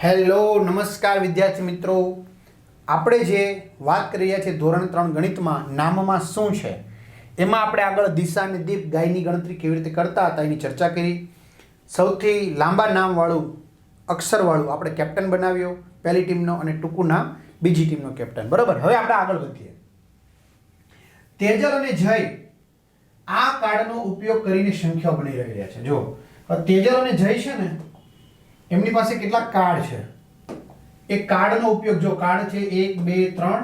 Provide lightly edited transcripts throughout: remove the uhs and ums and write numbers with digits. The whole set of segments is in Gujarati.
હેલો નમસ્કાર વિદ્યાર્થી મિત્રો, આપણે જે વાત કરી રહ્યા છીએ ધોરણ 3 ગણિતમાં નામમાં શું છે એમાં આપણે આગળ દિશા અને દીપ ગાયની ગણતરી કેવી રીતે કરતા હતા એની ચર્ચા કરી. સૌથી લાંબા નામવાળું અક્ષરવાળું આપણે કેપ્ટન બનાવ્યો પહેલી ટીમનો અને ટૂંકું નામ બીજી ટીમનો કેપ્ટન. બરાબર, હવે આપણે આગળ વધીએ. તેજલ અને જય આ કાર્ડનો ઉપયોગ કરીને સંખ્યાઓ ગણી રહ્યા છે. જો તેજલ અને જય છે ને, એમની પાસે કેટલા કાર્ડ છે. એ કાર્ડનો ઉપયોગ, જો કાર્ડ છે 1 2 3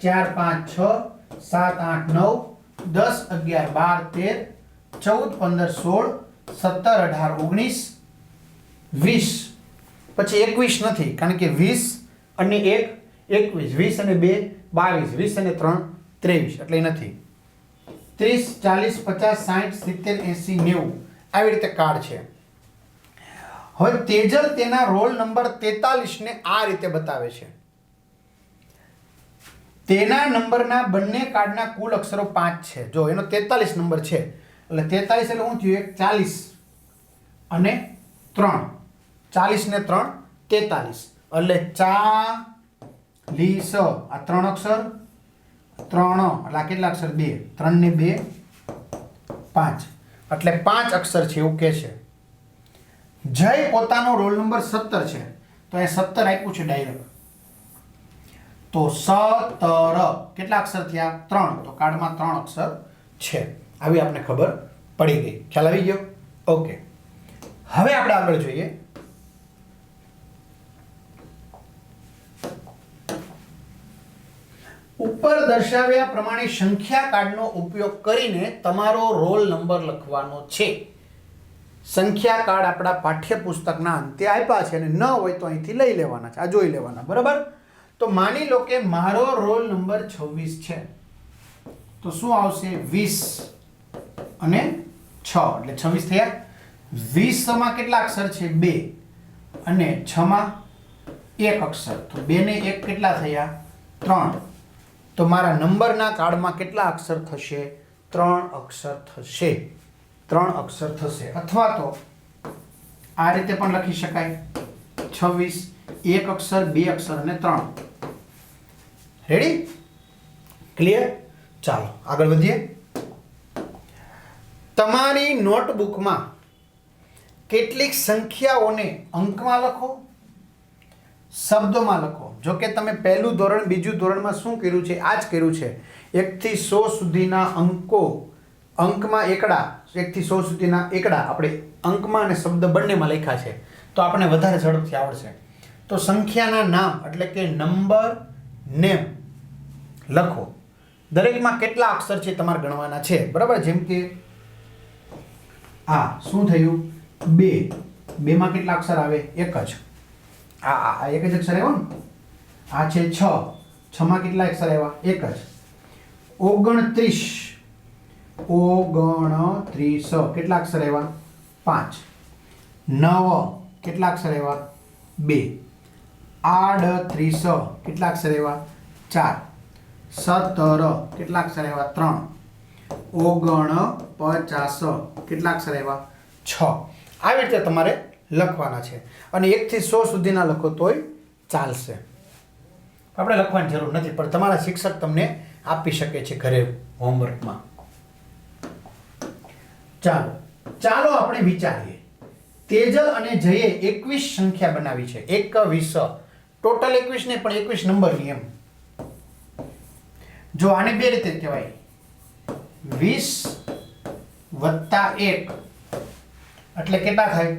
4 5 6 7 8 9 10 11 12 13 14 15 16 17 18 19 20, પછી 21 નથી, કારણ કે 20 અને 1 21, 20 અને 2 22, 20 અને 3 23, એટલે નથી. 30 40 50 60 70 80 90 આવી રીતે કાર્ડ છે. હવે તેજલ તેના રોલ નંબર 43 ને આ રીતે બતાવે છે. તેના નંબરના બંને કાર્ડના કુલ અક્ષરો 5 છે. જો એનો 43 નંબર છે, એટલે 43 એટલે શું થયું, 40 અને 3, 40 ને 3 43, એટલે 40. આ 3 અક્ષર, 3 એટલે આ કેટલા અક્ષર, 2, 3 ને 2 5, એટલે 5 અક્ષર છે એવું કહે છે. જય પોતાનો રોલ નંબર 17 છે, તો એ 17 આપ્યું છે ડાયરેક્ટ. તો 17 કેટલા અક્ષર થયા, 3, તો કાર્ડમાં 3 અક્ષર છે. આવી આપણે ખબર પડી ગઈ, ખ્યાલ આવી ગયો. ઓકે, હવે આપણે આગળ જોઈએ. ઉપર દર્શાવ્યા પ્રમાણે સંખ્યા કાર્ડનો ઉપયોગ કરીને તમારો રોલ નંબર લખવાનો છે. સંખ્યા કાર્ડ આપણા પાઠ્યપુસ્તકના અંતે આપ્યા છે અને ન હોય તો અહીંથી લઈ લેવાના છે, આ જોઈ લેવાના. બરાબર, તો માની લો કે મારો રોલ નંબર 26 છે, તો શું આવશે, 20 અને 6 એટલે 26 થયા. 20 માં કેટલા અક્ષર છે, 2, અને 6 માં 1 અક્ષર, તો 2 ને 1 કેટલા થયા, 3. તો મારા નંબરના કાર્ડમાં કેટલા અક્ષર થશે, 3 અક્ષર થશે. 3 અક્ષર થશે. અથવા તો આ રીતે પણ લખી શકાય, 26, 1 અક્ષર, 2 અક્ષર અને 3. Ready, clear? ચાલો આગળ વધીએ. તમારી નોટબુકમાં કેટલીક સંખ્યાઓને અંકમાં લખો, શબ્દોમાં લખો. જો કે તમે પહેલું ધોરણ બીજું ધોરણમાં શું કર્યું છે, આ જ કર્યું છે. 1 થી 100 સુધીના અંકો, અંકમાં એકડા, 1 થી 100 સુધીના એકડા આપણે અંકમાં અને શબ્દ બંનેમાં લખ્યા છે, તો આપણે વધારે ઝડપથી આવડશે. તો સંખ્યાના નામ એટલે કે નંબર નેમ લખો. દરેકમાં કેટલા અક્ષર છે તમારે ગણવાના છે. બરાબર, જેમ કે આ શું થયું, 2, 2 માં કેટલા અક્ષર આવે, 1 જ. આ એક જ અક્ષર આવ્યો ને. આ છે 6, 6 માં કેટલા અક્ષર આવ્યા, 1 જ. 29, 29 કેટલા અક્ષર આવ્યા, 5. 9 કેટલા અક્ષર આવ્યા, 2. 38 કેટલા અક્ષર આવ્યા, 4. 17 કેટલા અક્ષર આવ્યા, 3. 49 કેટલા અક્ષર આવ્યા, 6. આવી રીતે તમારે લખવાના છે. અને 1 થી 100 સુધીના લખો તોય ચાલશે, આપણે લખવાની જરૂર નથી, પણ તમારા શિક્ષક તમને આપી શકે છે ઘરે હોમવર્કમાં. ચાલો આપણે વિચારીએ. તેજલ અને જયે 21 સંખ્યા બનાવી છે. 21 ટોટલ 21 ને પણ 21 નંબરની એમ. જો આને બે રીતે કહેવાય, 20 વત્તા 1 એટલે કેટલા થાય,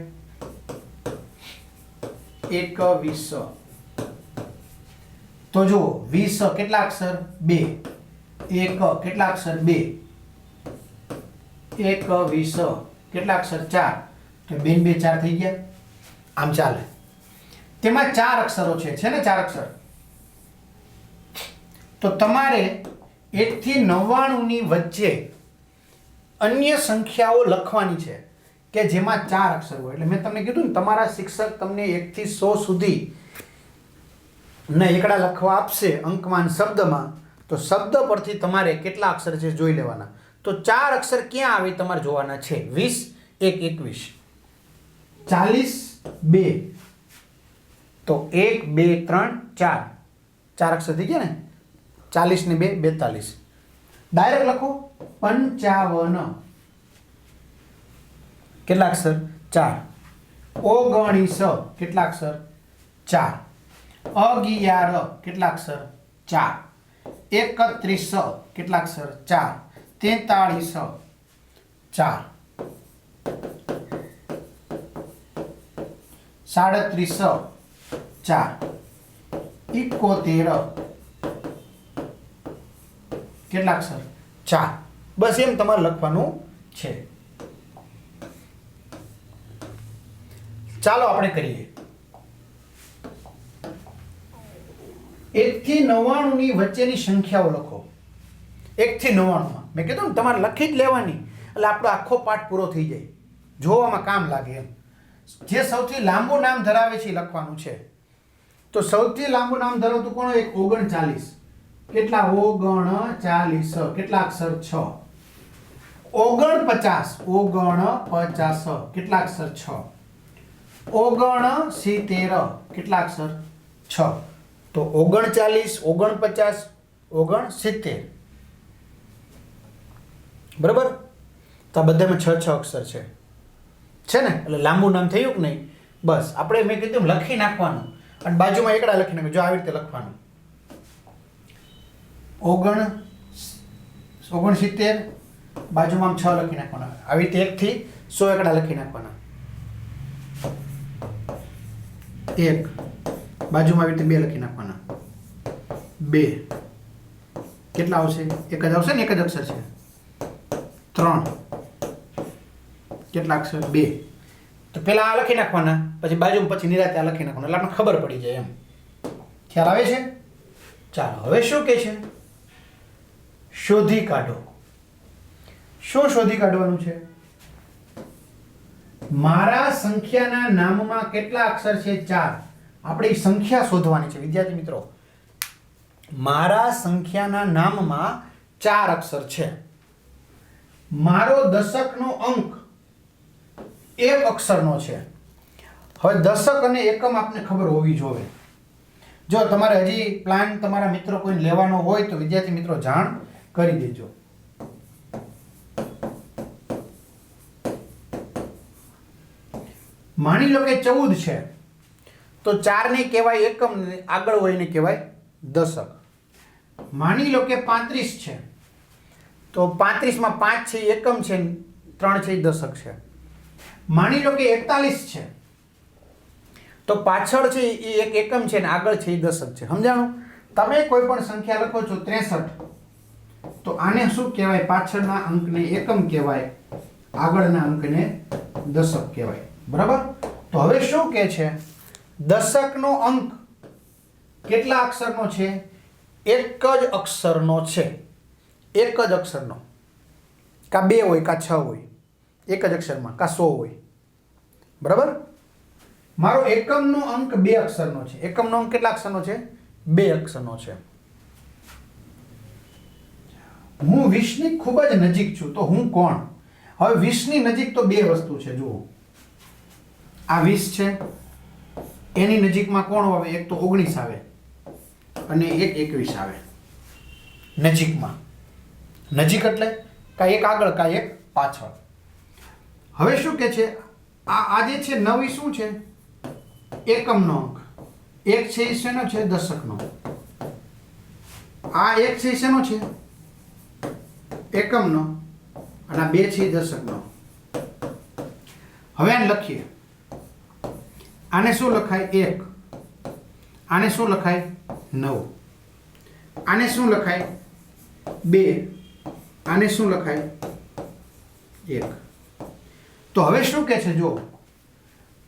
21. તો જુઓ 20 કેટલા અક્ષર, 2, 1 કેટલા અક્ષર, 2, 21 કેટલા અક્ષર, 4, તો 2 ને 2 4 થઈ ગયા. આમ ચાલે. તેમાં 4 અક્ષરો છે ને 4 અક્ષર. તો તમારે 1 થી 99 ની વચ્ચે અન્ય સંખ્યાઓ લખવાની છે કે જેમાં 4 અક્ષર હોય. એટલે મેં તમને કીધું ને, તમારા શિક્ષક તમને 1 થી 100 સુધી ના એકડા લખવા આપશે અંકમાં શબ્દમાં, તો શબ્દ પરથી તમારે કેટલા અક્ષર છે જોઈ લેવાના. તો 4 અક્ષર ક્યાં આવે તમારે જોવાના છે. 20, 1, 21, 40, 2, તો 1 2 3 4 4 અક્ષર થઈ ગયા ને 40 ને 2 42 ડાયરેક્ટ લખો 55 કેટલા અક્ષર 4 ઓગણીસ કેટલા અક્ષર 4 11 કેટલા અક્ષર 4 31 કેટલા અક્ષર 4 43 4 37 4 71 કેટલા અક્ષર 4 બસ એમ તમારે લખવાનું છે. ચાલો આપણે કરીએ 1 થી 99 ની વચ્ચેની સંખ્યાઓ લખો. 1 થી 99 મેં કીધું ને તમારે લખી જ લેવાની એટલે આપણો આખો પાઠ પૂરો થઈ જાય, જોવામાં કામ લાગે એમ. જે સૌથી લાંબુ નામ ધરાવે છે એ લખવાનું છે. તો સૌથી લાંબુ નામ ધરાવતું કોણ? એક 39 કેટલા 39 કેટલા અક્ષર 6 49 કેટલા અક્ષર 6 69 કેટલા અક્ષર 6 તો 39 49 69 બરાબર. તો આ બધામાં 6 અક્ષર છે ને, એટલે લાંબુ નામ થયું કે નહીં. બસ આપણે મેં કીધું લખી નાખવાનું અને બાજુમાં એકડા લખી નાખજો. જો આવી રીતે લખવાનું 69 બાજુમાં 6 લખી નાખવાના. આવી રીતે 1 થી 100 એકડા લખી નાખવાના. 1 બાજુમાં આવી રીતે 2 લખી નાખવાના. 2 કેટલા આવશે? એક જ આવશે ને, એક જ અક્ષર છે. 3 કેટલા અક્ષર 2 તો પેલા આ લખી નાખવાના, પછી બાજુમાં પછી નિરાતે આ લખી નાખવાના, એટલે આપણે ખબર પડી જાય એમ. ખ્યાલ આવે છે? ચાલો હવે શું કહે છે? શોધી કાઢો. શું શોધી કાઢવાનું છે? મારા સંખ્યાના નામમાં કેટલા અક્ષર છે? 4. આપણે સંખ્યા શોધવાની છે વિદ્યાર્થી મિત્રો. મારા સંખ્યાના નામમાં 4 અક્ષર છે. મારો દશકનો અંક 1 અક્ષરનો છે. હવે દશક અને એકમ આપને ખબર હોવી જોઈએ. જો તમારે હજી પ્લાન તમારા મિત્રો કોઈ લેવાનો હોય તો વિદ્યાર્થી મિત્રો જાણ કરી દેજો. માની લો કે 14 છે તો 4 ને કહેવાય એકમ, આગળ હોય ને કહેવાય દશક. માની લો કે 35 છે તો 35 માં 5 છે એકમ છે, 3 છે દશક છે. માની લો કે 41 છે તો પાછળ છે એ એક એકમ છે ને આગળ છે એ દશક છે. સમજાણું? તમે કોઈ પણ સંખ્યા લખો છો 63 તો આને શું કહેવાય? પાછળના અંકને એકમ કહેવાય, આગળના અંકને દશક કહેવાય. બરાબર. તો હવે શું કહે છે? દશકનો અંક કેટલા અક્ષરનો છે? એક જ અક્ષરનો છે. એક જ અક્ષરનો. કા 2 હોય કા 6 હોય, એક જ અક્ષરમાં, કા 100 હોય. બરાબર. મારો એકમનો અંક 2 અક્ષરનો છે. એકમનો અંક કેટલા અક્ષરનો છે? 2 અક્ષરનો છે. હું 20 ની ખૂબ જ નજીક છું તો હું કોણ? હવે 20 ની નજીક તો 2 વસ્તુ છે. જુઓ, આ 20 છે, એની નજીકમાં કોણ આવે? એક તો 19 આવે અને એક 21 આવે નજીકમાં. નજીક એટલે કા એક આગળ કા એક પાછળ. હવે શું કે છે? આ જે છે 9 શું છે? એકમનો અંક. 1 છે એ શેનો છે? દશકનો. આ 1 છે એ શેનો છે? એકમનો. અને આ 2 છે એ દશકનો. હવે આને લખીએ. આને શું લખાય? 1. આને શું લખાય? 9. આને શું લખાય? 2. આને શું લખાય? 1. તો હવે શું કહે છે? જો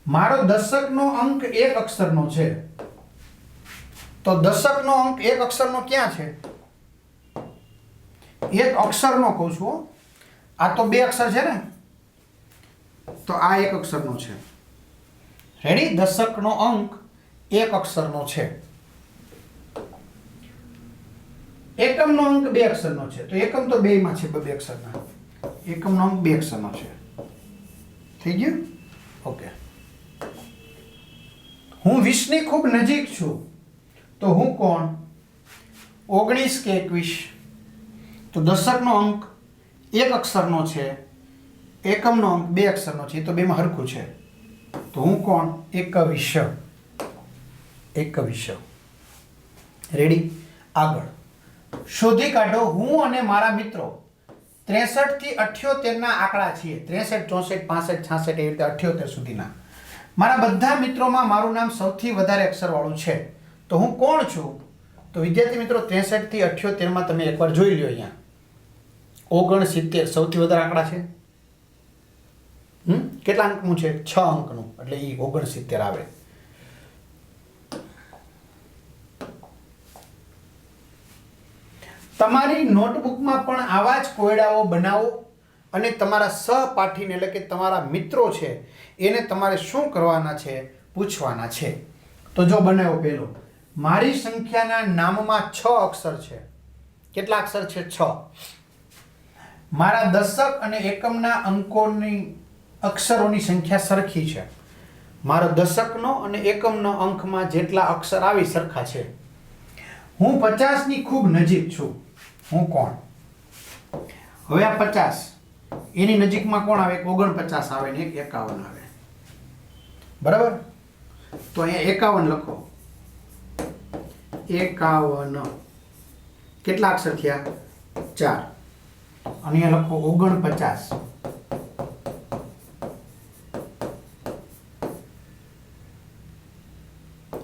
મારો દશકનો અંક 1 અક્ષરનો છે તો દશકનો અંક 1 અક્ષરનો ક્યાં છે? 1 અક્ષરનો કહું છું. આ તો 2 અક્ષર છે ને, તો આ 1 અક્ષરનો છે. રેડી? દશકનો અંક 1 અક્ષરનો છે. એકમનો અંક 2 અક્ષરનો છે તો એકમ તો 2 માં છે, 2 અક્ષરના. એકમનો અંક 2 અક્ષરનો છે. થઈ ગયું? ઓકે. હું 20 ની ખૂબ નજીક છું તો હું કોણ? 19 કે 21? તો દશકનો અંક એક અક્ષરનો છે, એકમનો અંક બે અક્ષરનો છે, તો બેમાં હરખું છે. તો હું કોણ? 21. 21. રેડી? આગળ શોધી કાઢો હું અને મારા મિત્રો 63 થી 78 ના આંકડા છીએ. 63, 64, 65, 66 એવી રીતે 78 સુધીના. મારા બધા મિત્રોમાં મારું નામ સૌથી વધારે અક્ષરવાળું છે. તો હું કોણ છું? તો વિદ્યાર્થી મિત્રો 63 થી 78 માં તમે એકવાર જોઈ લ્યો. અહીંયા 69 સૌથી વધારે આંકડા છે. કેટલા અંકનું છે? 6 અંકનું, એટલે એ 69 આવે. તમારી નોટબુકમાં પણ આવા જ કોયડાઓ બનાવો અને તમારા સહપાઠીને એટલે કે તમારા મિત્રો છે એને તમારે શું કરવાના છે? પૂછવાના છે. તો જો બનાવો પહેલો, મારી સંખ્યાના નામમાં 6 અક્ષર છે. કેટલા અક્ષર છે? 6. મારા દશક અને એકમના અંકોની અક્ષરોની સંખ્યા સરખી છે. મારો દશકનો અને એકમનો અંકમાં જેટલા અક્ષર આવી સરખા છે. હું 50 ની ખૂબ નજીક છું. હું કોણ? હવે આ 50 એની નજીકમાં કોણ આવે? 49 આવે ને 51 આવે. બરાબર? તો અહીંયા 51 લખો. 51 કેટલા અક્ષર થયા? 4. અને અહીંયા લખો 49.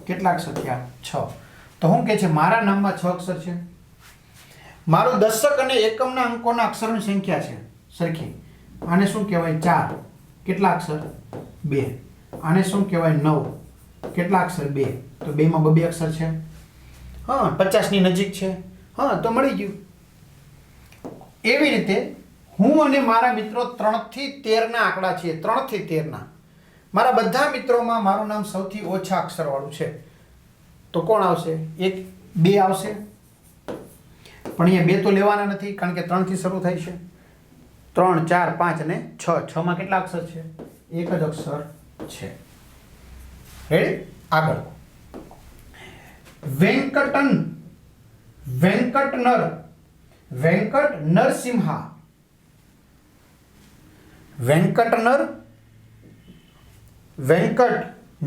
કેટલા અક્ષર થયા? 6. તો હું કે છે મારા નામમાં 6 અક્ષર છે. મારું દશક અને એકમના અંકોના અક્ષરોની સંખ્યા છે સરખી. આને શું કહેવાય? 4. કેટલા અક્ષર? 2. આને શું કહેવાય? 9. કેટલા અક્ષર? 2. તો 2 માં 2 અક્ષર છે. હા, 50 ની નજીક છે. હા, તો મળી ગયું. એવી રીતે હું અને મારા મિત્રો 3 થી 13 ના આંકડા છીએ. 3 થી 13 ના. મારા બધા મિત્રોમાં મારું નામ સૌથી ઓછા અક્ષરવાળું છે. તો કોણ આવશે? 1, 2 આવશે. પણ અહીંયા 2 તો લેવાના નથી કારણ કે 3 થી શરૂ થાય છે. 3, 4, 5 અને 6. 6 માં કેટલા અક્ષર છે? એક જ અક્ષર છે. રેડી? આગળ વેંકટ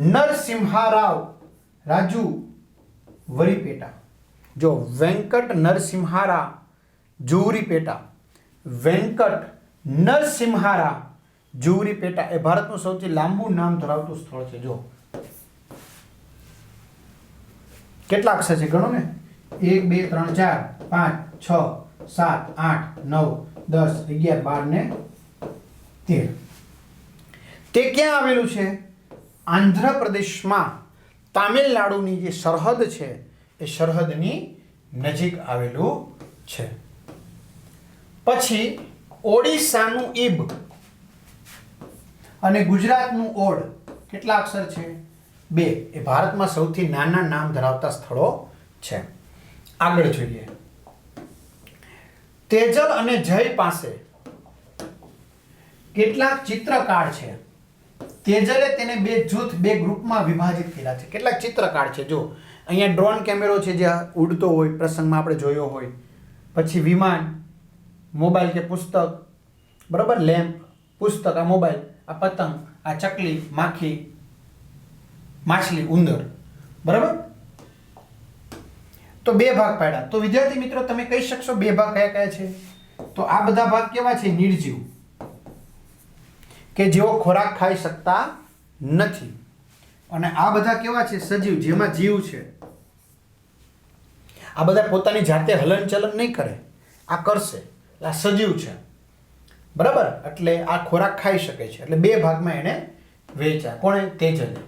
નરસિંહા રાવ રાજુ વરીપેટા. જો વેંકટ નરસિંહારા જુવરીપેટા. વેંકટ નરસિંહારા જુવરીપેટા એ ભારતનું સૌથી લાંબુ નામ ધરાવતું સ્થળ છે. જો કેટલા અક્ષર છે ગણો ને? 1, 2, 3, 4, 5, 6, 7, 8, 9, 10, 11, 12 ને 13. તે ક્યાં આવેલું છે? આંધ્રપ્રદેશમાં તામિલનાડુની જે સરહદ છે એ સરહદની નજીક આવેલું છે. પછી ઓડિશાનું ઈબ અને ગુજરાતનું ઓડ. કેટલા અક્ષર છે? 2. એ ભારતમાં સૌથી નાના નામ ધરાવતા સ્થળો છે. આગળ જોઈએ. તેજલ અને જય પાસે કેટલાક ચિત્રકાર છે. તેજલે તેને બે ગ્રુપમાં વિભાજિત કર્યા છે. કેટલાક ચિત્રકાર છે. જો અહીંયા ડ્રોન કેમેરો છે જે ઉડતો હોય, પ્રસંગમાં આપણે જોયો હોય. પછી વિમાન, મોબાઈલ કે પુસ્તક, બરાબર? લેમ્પ, પુસ્તક, આ મોબાઈલ, આ પતંગ, આ ચકલી, માખી, માછલી, ઉંદર. બરાબર? તો 2 ભાગ પાડ્યા. તો વિદ્યાર્થી મિત્રો તમે કહી શકશો 2 ભાગ કયા કયા છે? તો આ બધા ભાગ કેવા છે? નિર્જીવ, કે જેઓ ખોરાક ખાઈ શકતા નથી. અને આ બધા કેવા છે? સજીવ, જેમાં જીવ છે. આ બધા પોતાની જાતે હલનચલન નહીં કરે, આ કરશે. આ સજીવ છે. બરાબર? એટલે આ ખોરાક ખાઈ શકે છે. એટલે 2 ભાગમાં એને વહેંચ્યા. કોણે? તેજલે.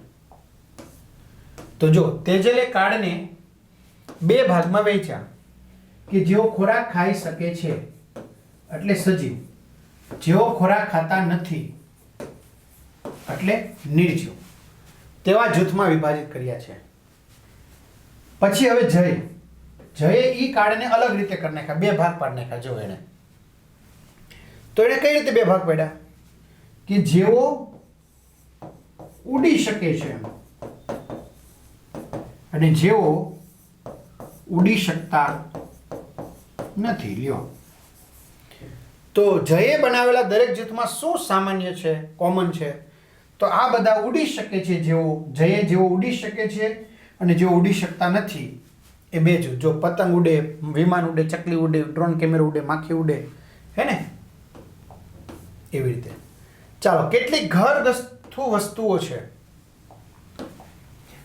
તો જો તેજલે કાર્ડને 2 ભાગમાં વહેંચ્યા કે જેઓ ખોરાક ખાઈ શકે છે એટલે સજીવ, જેઓ ખોરાક ખાતા નથી એટલે નિર્જીવ, તેવા જૂથમાં વિભાજિત કર્યા છે. પછી હવે જયે ઈ કાર્ડને અલગ રીતે કરી નાખ્યા, 2 ભાગ પાડી નાખ્યા. જો એને તો એને કઈ રીતે 2 ભાગ પાડ્યા? કે જેઓ ઉડી શકે છે અને જેઓ ઉડી શકતા નથી. લ્યો, તો જયે બનાવેલા દરેક જૂથમાં શું સામાન્ય છે, કોમન છે? તો આ બધા ઉડી શકે છે. જેઓ ઉડી શકે છે અને જેઓ ઉડી શકતા નથી, એ બે જૂથ. જો પતંગ ઉડે, વિમાન ઉડે, ચકલી ઉડે, ડ્રોન કેમેરો ઉડે, માખી ઉડે, હે ને, એવી રીતે. ચાલો, કેટલીક ઘરગથ્થુ વસ્તુઓ છે,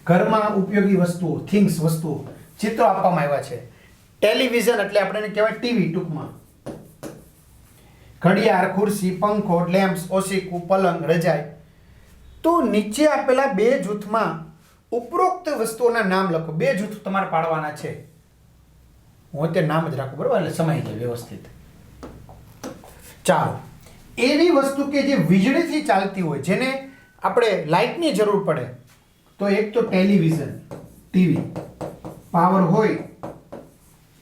ઘરમાં ઉપયોગી વસ્તુઓ, થિંગ્સ, વસ્તુઓ, ચિત્રો આપવામાં આવ્યા છે. ટેલિવિઝન એટલે આપણે એને કહેવાય ટીવી ટૂંકમાં. ઘડિયાળ, ખુરશી, પંખો, લેમ્પ્સ, ઓશીકું, પલંગ, રજાઈ. તો નીચે આપેલા બે જૂથમાં ઉપરોક્ત વસ્તુઓના નામ લખો. બે જૂથ તમારે પાડવાના છે. હું અત્યારે નામ જ રાખું, બરાબર, એટલે સમય છે વ્યવસ્થિત. ચાલો, એવી વસ્તુ કે જે વીજળીથી ચાલતી હોય, જેને આપણે લાઇટની જરૂર પડે, તો એક તો ટેલિવિઝન, ટીવી, પાવર હોય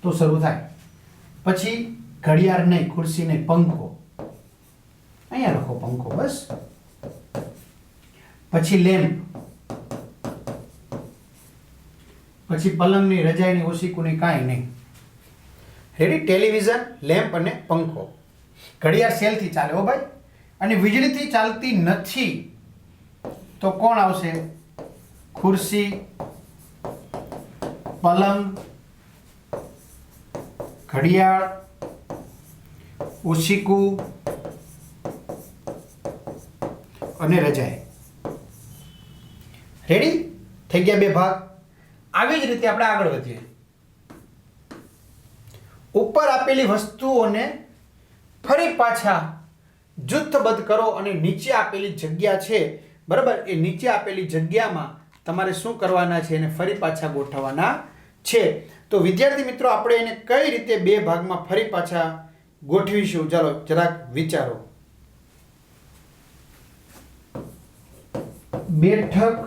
તો શરૂ થાય. પછી ઘડિયાળ નહીં, ખુરશી નહીં, પંખો, અહીંયા લખો પંખો, બસ. પછી લેમ્પ, પછી પલંગની, રજાઈની, ઓશીકુની, કાંઈ નહીં. રેડી? ટેલિવિઝન, લેમ્પ અને પંખો. ઘડિયાળ સેલથી ચાલે હો ભાઈ, અને વીજળીથી ચાલતી નથી, તો કોણ આવશે? ખુરશી, પલંગ, ઘડિયાળ, ઓશીકું અને રજાઈ. રેડી? થઈ ગયા બે ભાગ. આવી જ રીતે આપણે આગળ વધીએ. ઉપર આપેલી વસ્તુઓને ફરી પાછા જૂથબદ્ધ કરો અને નીચે આપેલી જગ્યા છે, બરાબર, એ નીચે આપેલી જગ્યામાં તમારે શું કરવાના છે? એને ફરી પાછા ગોઠવવાના છે. તો વિદ્યાર્થી મિત્રો, આપણે એને કઈ રીતે બે ભાગમાં ફરી પાછા ગોઠવીશું? ચાલો જરાક વિચારો. બેઠક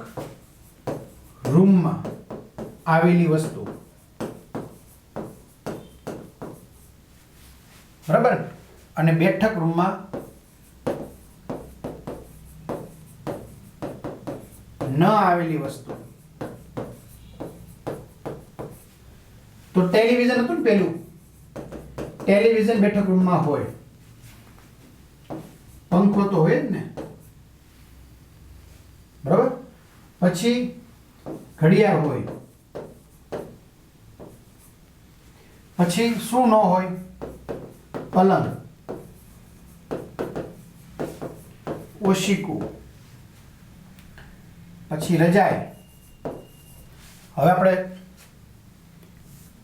રૂમમાં આવેલી વસ્તુ, બરાબર, અને બેઠક રૂમમાં ન આવેલી વસ્તુ. તો ટેલિવિઝન હતું ને પેલું, ટેલિવિઝન બેઠક રૂમમાં હોય, પંખો તો હોય જ ને, બરાબર. પછી ઘડિયાળ હોય, પછી શું ન હોય? પલંગ, ઓશીકું, પછી રજાઈ. હવે આપણે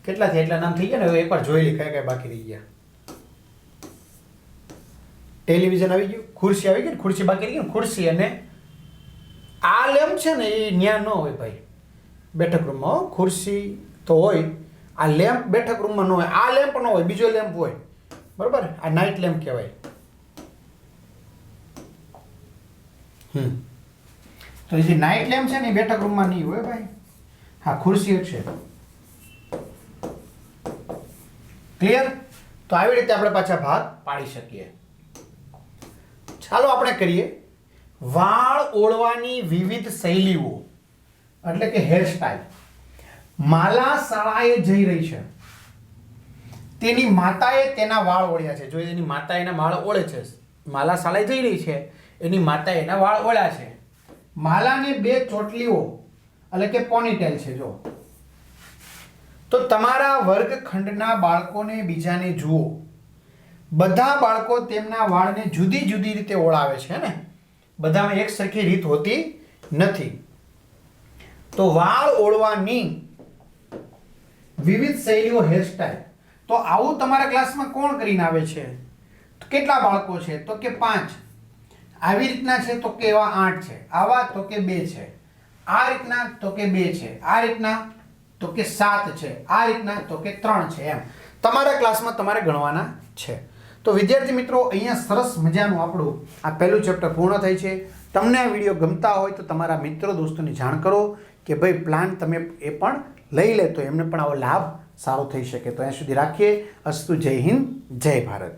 કેટલા થયા? એટલા નામ થઈ ગયા ને. હવે એકવાર જોઈ લઈએ કયા કયા બાકી રહી ગયા. ટેલિવિઝન આવી ગયું, ખુરશી આવી ગઈ, ખુરશી બાકી રહી ગઈ. ખુરશી અને આ લેમ્પ છે ને, એ ન્યા ન હોય ભાઈ બેઠક રૂમમાં. ખુરશી તો હોય, આ લેમ્પ બેઠક રૂમમાં ન હોય. આ લેમ્પ ન હોય, બીજો લેમ્પ હોય, બરાબર. આ નાઇટ લેમ્પ કહેવાય. તો જે નાઇટ લેમ્પ છે ને, એ બેઠક રૂમમાં નહીં હોય ભાઈ. હા, ખુરશી છે. ક્લિયર? તો આવી રીતે આપણે પાછા ભાગ પાડી શકીએ. ચાલો આપણે કરીએ વાળ ઓળવાની વિવિધ શૈલીઓ, એટલે કે હેરસ્ટાઇલ. માલા શાળાએ જઈ રહી છે, તેની માતાએ તેના વાળ ઓળ્યા છે. જો એની માતા એના વાળ ઓળે છે, માલા શાળાએ જઈ રહી છે, એની માતાએ એના વાળ ઓળ્યા છે. માલાને બે ચોટલીઓ એટલે કે પોનીટેલ છે. જો તો તમારા વર્ગખંડના બાળકોને બીજાને જુઓ. બધા બાળકો તેમના વાળને જુદી જુદી રીતે ઓળાવે છે ને, બધામાં એક સરખી રીત હોતી નથી. તો વાળ ઓળવાની વિવિધ શૈલીઓ, હેરસ્ટાઇલ. તો આવું તમારા ક્લાસમાં કોણ કરીને આવે છે? તો કેટલા બાળકો છે? તો કે 5. આવી રીતના છે તો કે એવા 8 છે. આવા તો કે 2 છે. આ રીતના તો કે 2 છે. આ રીતના તો કે 7 છે. આ રીતના તો કે 3 છે. એમ તમારા ક્લાસમાં તમારે ગણવાના છે. તો વિદ્યાર્થી મિત્રો, અહીંયા સરસ મજાનું આપણું આ પહેલું ચેપ્ટર પૂર્ણ થાય છે. તમને આ વિડીયો ગમતા હોય તો તમારા મિત્રો દોસ્તોને જાણ કરો કે ભાઈ પ્લાન તમે એ પણ લઈ લે, તો એમને પણ આવો લાભ સારો થઈ શકે. તો અહીંયા સુધી રાખીએ. અસ્તુ. જય હિન્દ, જય ભારત.